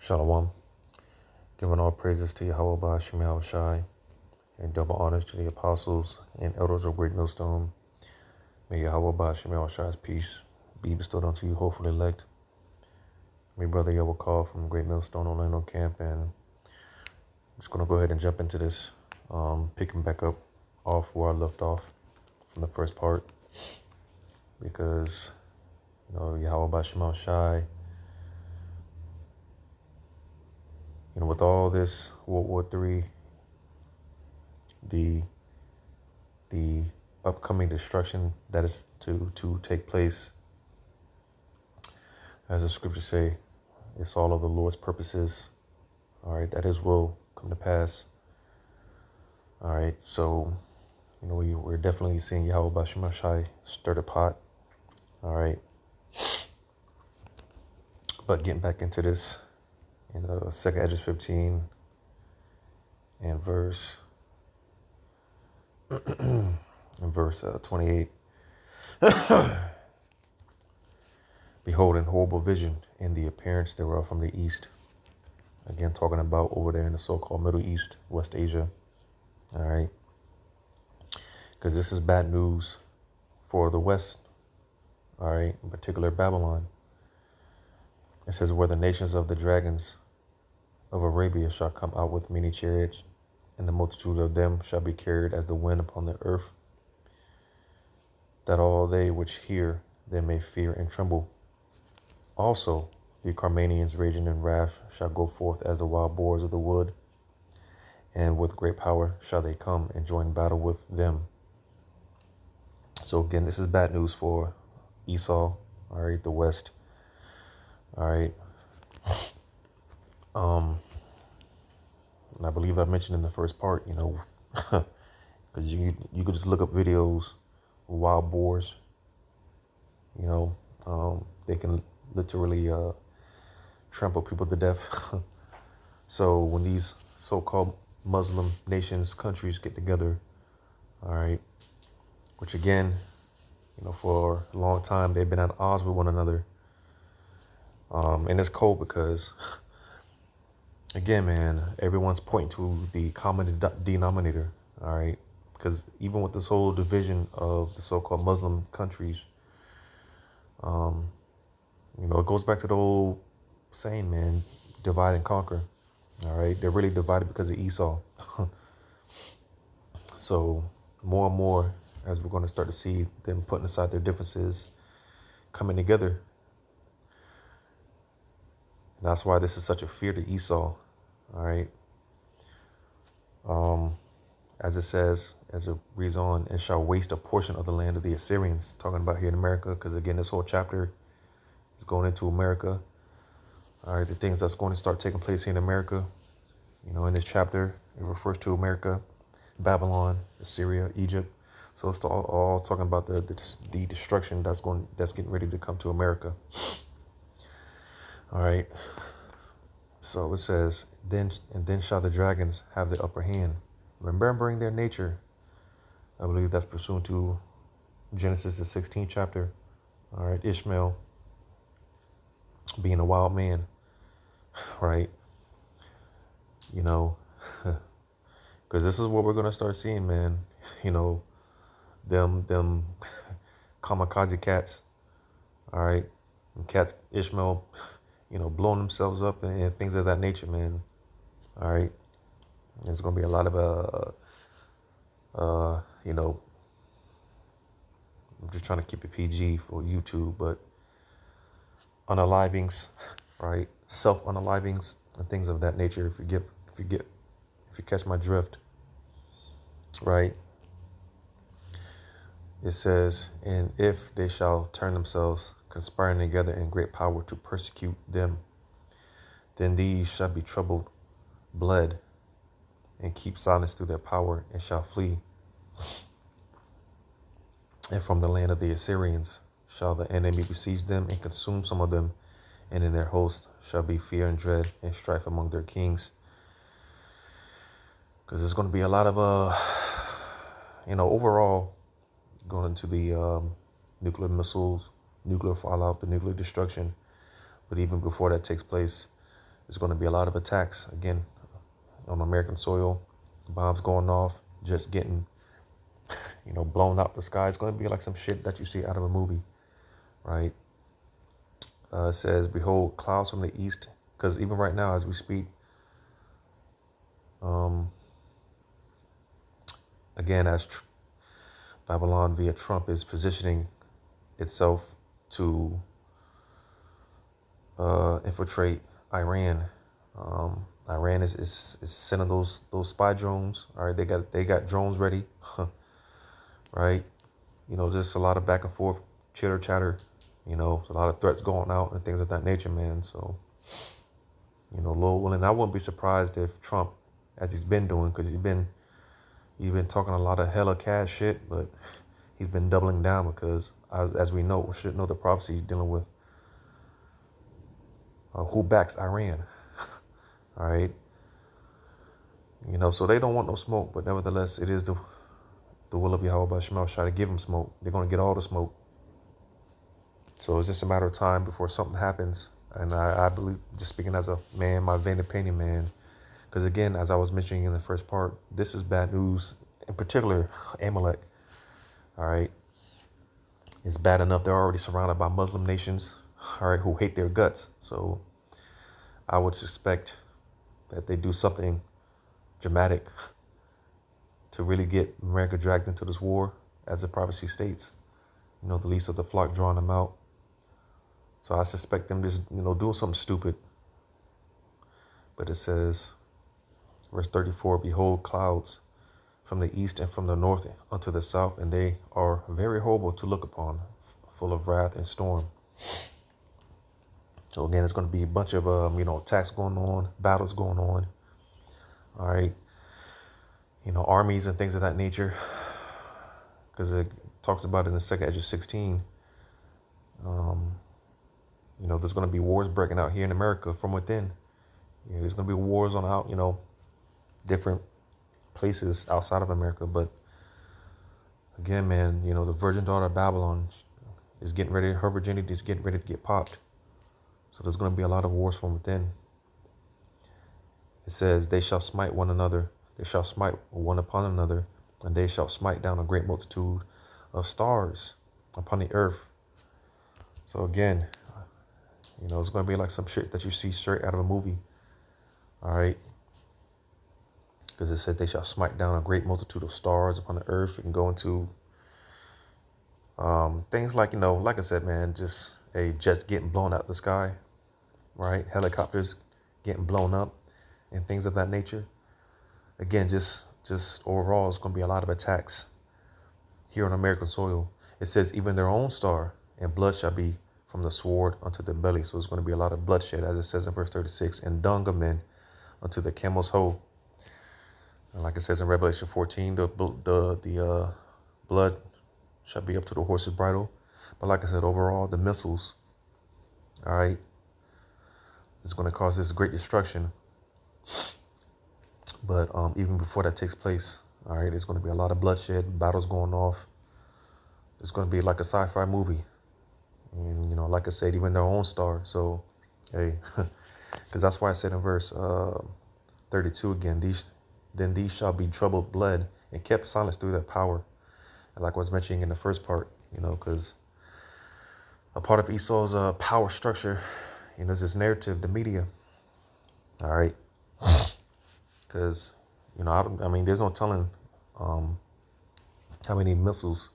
Shalom. Giving all praises to Yahweh Ba'Shem Yahushai, and double honors to the apostles and elders of Great Millstone. May Yahweh Ba'Shem Yahushai's peace be bestowed unto you, hopefully elect. My brother Yahweh call from Great Millstone Orlando camp, and I'm just going to go ahead and jump into this, picking back up off where I left off from the first part, because, Yahweh Ba'Shem Yahushai, with all this World War III, the upcoming destruction that is to take place, as the scriptures say, it's all of the Lord's purposes, all right, that his will come to pass. All right, so, we're definitely seeing Yahweh Ba'Shem Yahushai stir the pot, all right. But getting back into this, 2nd Esdras 15 and verse 28. Behold, an horrible vision in the appearance thereof from the east. Again, talking about over there in the so-called Middle East, West Asia. All right. Because this is bad news for the West. All right. In particular, Babylon. It says, where the nations of the dragons of Arabia shall come out with many chariots, and the multitude of them shall be carried as the wind upon the earth, that all they which hear them may fear and tremble. Also, the Carmanians raging in wrath shall go forth as the wild boars of the wood, and with great power shall they come and join battle with them. So again, this is bad news for Esau, all right, the West, all right. And I believe I mentioned in the first part, because you could just look up videos of wild boars, they can literally trample people to death. So when these so-called Muslim nations, countries get together, all right, which again, for a long time, they've been at odds with one another. And it's cold because, again, man, everyone's pointing to the common denominator, all right? Because even with this whole division of the so-called Muslim countries, it goes back to the old saying, man, divide and conquer, all right? They're really divided because of Esau. So more and more, as we're going to start to see them putting aside their differences, coming together. And that's why this is such a fear to Esau, all right? As it says, as it reads on, and shall waste a portion of the land of the Assyrians, talking about here in America, because again, this whole chapter is going into America. All right, the things that's going to start taking place here in America, in this chapter, it refers to America, Babylon, Assyria, Egypt. So it's all talking about the destruction that's getting ready to come to America. All right. So it says, then shall the dragons have the upper hand, remembering their nature. I believe that's pursuant to Genesis, the 16th chapter. All right, Ishmael being a wild man, right? Because this is what we're gonna start seeing, man. Them kamikaze cats. All right, and cats, Ishmael, blowing themselves up and things of that nature, man. All right. There's going to be a lot of, I'm just trying to keep it PG for YouTube, but unalivings, right? Self-unalivings and things of that nature. If you catch my drift, right? It says, and if they shall turn themselves, conspiring together in great power to persecute them, then these shall be troubled, bled, and keep silence through their power, and shall flee. And from the land of the Assyrians shall the enemy besiege them and consume some of them, and in their host shall be fear and dread and strife among their kings. Because there's going to be a lot of, overall, going into the nuclear missiles, nuclear fallout, the nuclear destruction. But even before that takes place, There's going to be a lot of attacks again on American soil, bombs going off, just getting, blown out the sky. It's going to be like some shit that you see out of a movie, right? It says, behold, clouds from the east, because even right now as we speak, again, as Babylon via Trump is positioning itself to infiltrate Iran. Iran is sending those spy drones. All right, they got drones ready, right? Just a lot of back and forth, chitter chatter. A lot of threats going out and things of that nature, man. So, Lord willing, I wouldn't be surprised if Trump, as he's been doing, because he's been talking a lot of hella cash shit, but he's been doubling down because, as we know, we should know the prophecy dealing with who backs Iran. All right. So they don't want no smoke, but nevertheless, it is the will of Yahweh by Shema Shai to give them smoke. They're going to get all the smoke. So it's just a matter of time before something happens. And I believe, just speaking as a man, my vain opinion, man, because again, as I was mentioning in the first part, this is bad news, in particular, Amalek. All right. It's bad enough they're already surrounded by Muslim nations, all right, who hate their guts. So I would suspect that they do something dramatic to really get America dragged into this war, as the prophecy states. The least of the flock drawing them out. So I suspect them just, doing something stupid. But it says, verse 34, behold, clouds from the east and from the north unto the south, and they are very horrible to look upon, full of wrath and storm. So again, it's going to be a bunch of, attacks going on, battles going on. All right. Armies and things of that nature. Because it talks about it in the second Edge 16. There's going to be wars breaking out here in America from within. There's going to be wars on out, different places outside of America. But again, man, the virgin daughter of Babylon is getting ready. Her virginity is getting ready to get popped. So there's going to be a lot of wars from within. It says, they shall smite one another. They shall smite one upon another. And they shall smite down a great multitude of stars upon the earth. So again, it's going to be like some shit that you see straight out of a movie. All right. Because it said they shall smite down a great multitude of stars upon the earth. And go into things like, like I said, man, just jets getting blown out the sky. Right. Helicopters getting blown up and things of that nature. Again, just overall, it's going to be a lot of attacks here on American soil. It says even their own star and blood shall be from the sword unto the belly. So it's going to be a lot of bloodshed, as it says in verse 36, and dung of men unto the camel's hoe. And like it says in Revelation 14, the blood shall be up to the horse's bridle. But like I said, overall, the missiles, all right, it's going to cause this great destruction. But even before that takes place, all right, there's going to be a lot of bloodshed, battles going off. It's going to be like a sci-fi movie. And, like I said, even their own star. So, hey, because that's why I said in verse 32 again, these shall be troubled blood and kept silence through their power. And like I was mentioning in the first part, because a part of Esau's power structure, is this narrative, the media. All right. Because, there's no telling how many missiles.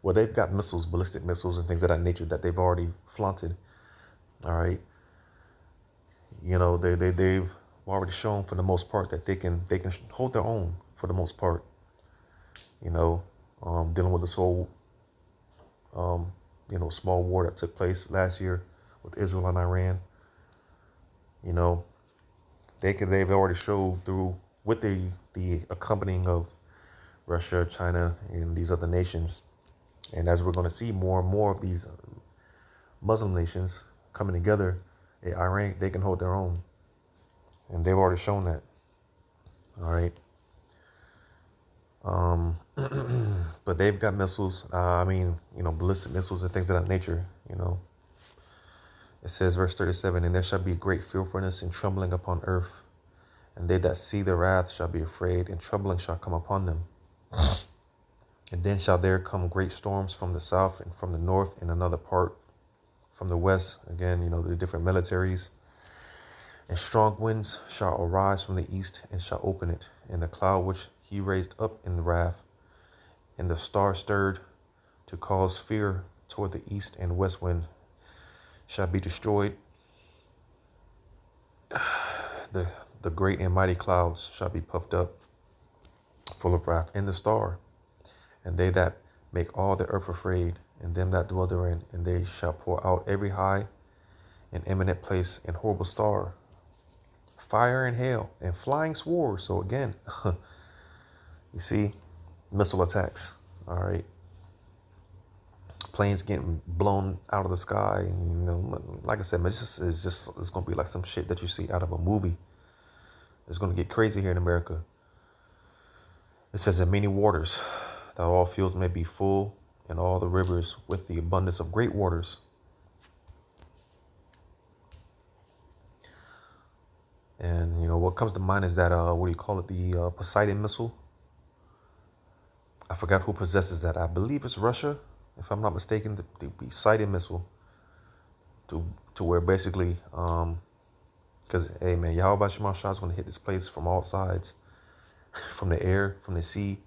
Well, they've got missiles, ballistic missiles and things of that nature that they've already flaunted. All right. They've already shown for the most part that they can hold their own for the most part. Dealing with this whole, small war that took place last year with Israel and Iran. They've already showed through with the accompanying of Russia, China, and these other nations. And as we're going to see more and more of these Muslim nations coming together, Iran, they can hold their own. And they've already shown that. All right. But they've got missiles, ballistic missiles and things of that nature, It says, verse 37, and there shall be great fearfulness and trembling upon earth, and they that see the wrath shall be afraid, and trembling shall come upon them. And then shall there come great storms from the south and from the north, and another part from the west. Again, the different militaries. And strong winds shall arise from the east and shall open it. And the cloud which he raised up in the wrath, and the star stirred to cause fear toward the east and west wind, shall be destroyed. The great and mighty clouds shall be puffed up, full of wrath, and the star, and they that make all the earth afraid, and them that dwell therein, and they shall pour out every high and eminent place and horrible star, fire and hail and flying swords. So again, you see, missile attacks. All right, planes getting blown out of the sky. Like I said, it's gonna be like some shit that you see out of a movie. It's gonna get crazy here in America. It says, in many waters, that all fields may be full, and all the rivers with the abundance of great waters. And what comes to mind is that what do you call it? The Poseidon missile. I forgot who possesses that. I believe it's Russia, if I'm not mistaken. The Poseidon missile. To where basically, because hey man, Yahweh Shema Shah is going to hit this place from all sides, from the air, from the sea,